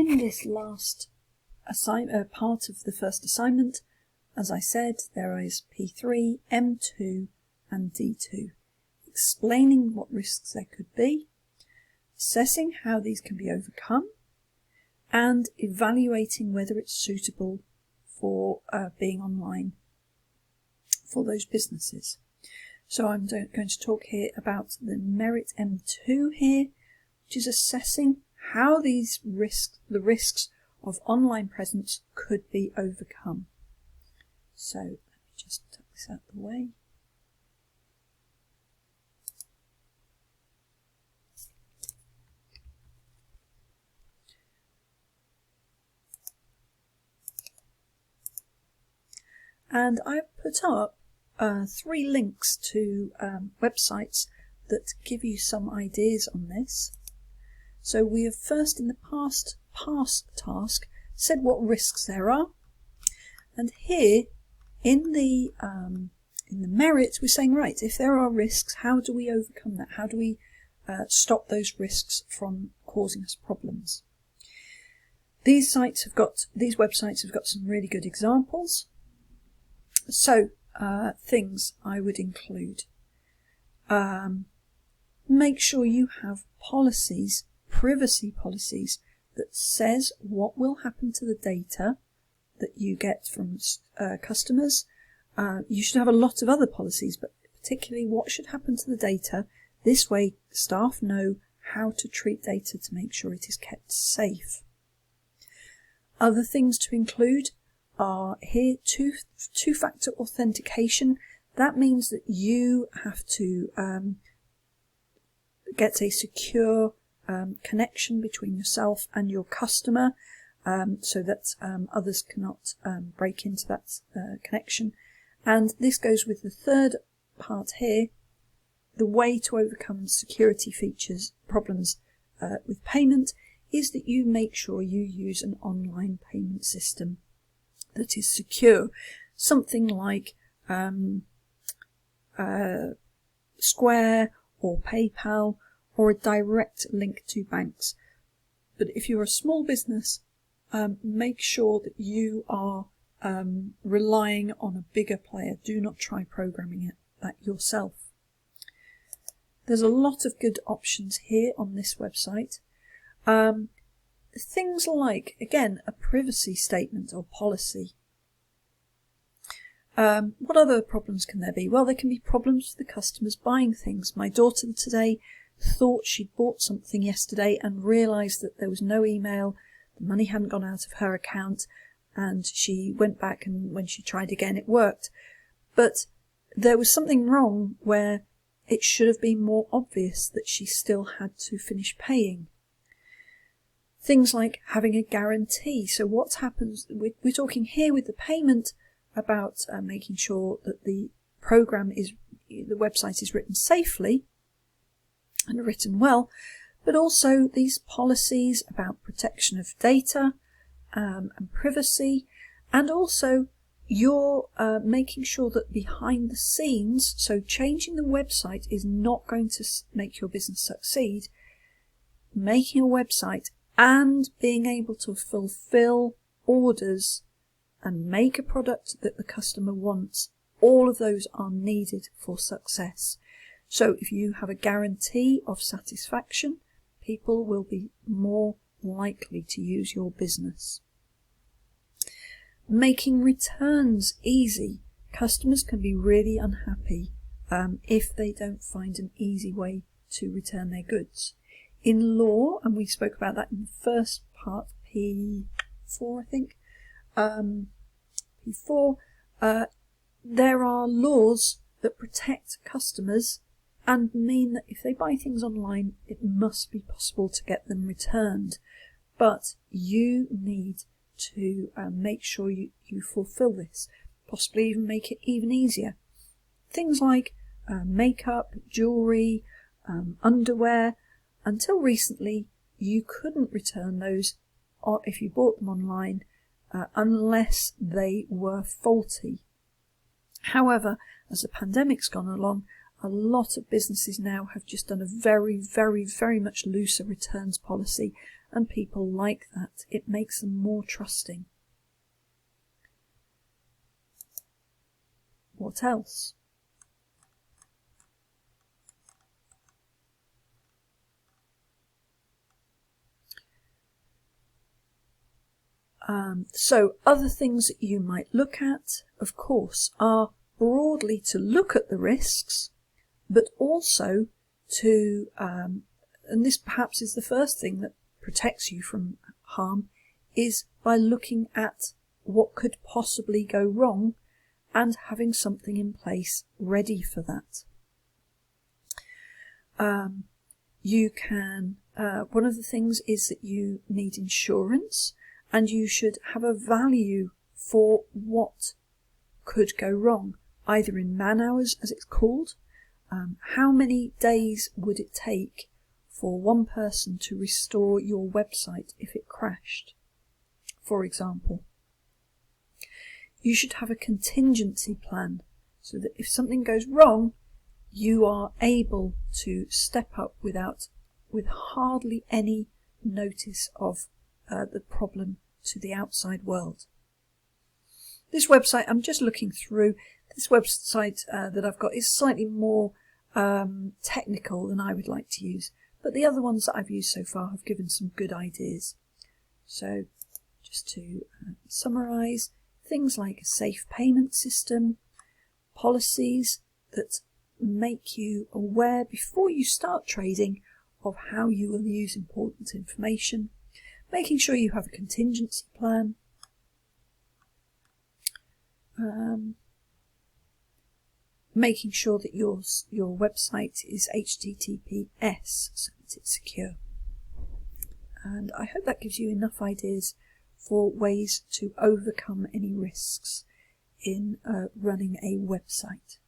in this last part of the first assignment, as I said, there is P3, M2 and D2, explaining what risks there could be, assessing how these can be overcome, and evaluating whether it's suitable for being online for those businesses. So I'm going to talk here about the Merit M2 here, which is assessing how the risks of online presence could be overcome. So let me just tuck this out of the way. And I've put up 3 links to websites that give you some ideas on this. So we have first in the past task said what risks there are, and here in the merits we're saying, right, if there are risks, how do we overcome that? How do we stop those risks from causing us problems? These websites have got some really good examples. So things I would include: make sure you have policies, privacy policies, that says what will happen to the data that you get from customers. You should have a lot of other policies, but particularly what should happen to the data. This way staff know how to treat data to make sure it is kept safe. Other things to include are here two-factor authentication. That means that you have to get a secure connection between yourself and your customer, so that others cannot break into that connection. And this goes with the third part here. The way to overcome security features problems with payment is that you make sure you use an online payment system that is secure, something like Square or PayPal, or a direct link to banks. But if you're a small business, make sure that you are relying on a bigger player. Do not try programming that yourself. There's a lot of good options here on this website. Things like, again, a privacy statement or policy. What other problems can there be? Well, there can be problems with the customers buying things. My daughter today thought she'd bought something yesterday and realised that there was no email, the money hadn't gone out of her account, and she went back, and when she tried again it worked. But there was something wrong where it should have been more obvious that she still had to finish paying. Things like having a guarantee. So what happens, we're talking here with the payment about making sure that the website is written safely and written well, but also these policies about protection of data and privacy, and also you're making sure that behind the scenes, so changing the website is not going to make your business succeed. Making a website and being able to fulfill orders and make a product that the customer wants, all of those are needed for success. So if you have a guarantee of satisfaction, people will be more likely to use your business. Making returns easy. Customers can be really unhappy if they don't find an easy way to return their goods. In law, and we spoke about that in the first part, P4 I think, P4, there are laws that protect customers and mean that if they buy things online, it must be possible to get them returned. But you need to make sure you fulfill this, possibly even make it even easier. Things like makeup, jewellery, underwear. Until recently, you couldn't return those if you bought them online unless they were faulty. However, as the pandemic's gone along, a lot of businesses now have just done a very, very, very much looser returns policy, and people like that. It makes them more trusting. What else? So other things that you might look at, of course, are broadly to look at the risks, but also to, and this perhaps is the first thing that protects you from harm, is by looking at what could possibly go wrong and having something in place ready for that. You can, one of the things is that you need insurance, and you should have a value for what could go wrong, either in man hours, as it's called. How many days would it take for one person to restore your website if it crashed, for example? You should have a contingency plan so that if something goes wrong, you are able to step up with hardly any notice of the problem to the outside world. This website, I'm just looking through, this website that I've got is slightly more technical than I would like to use, but the other ones that I've used so far have given some good ideas. So just to summarise, things like a safe payment system, policies that make you aware before you start trading of how you will use important information, making sure you have a contingency plan, making sure that your website is HTTPS so that it's secure. And I hope that gives you enough ideas for ways to overcome any risks in running a website.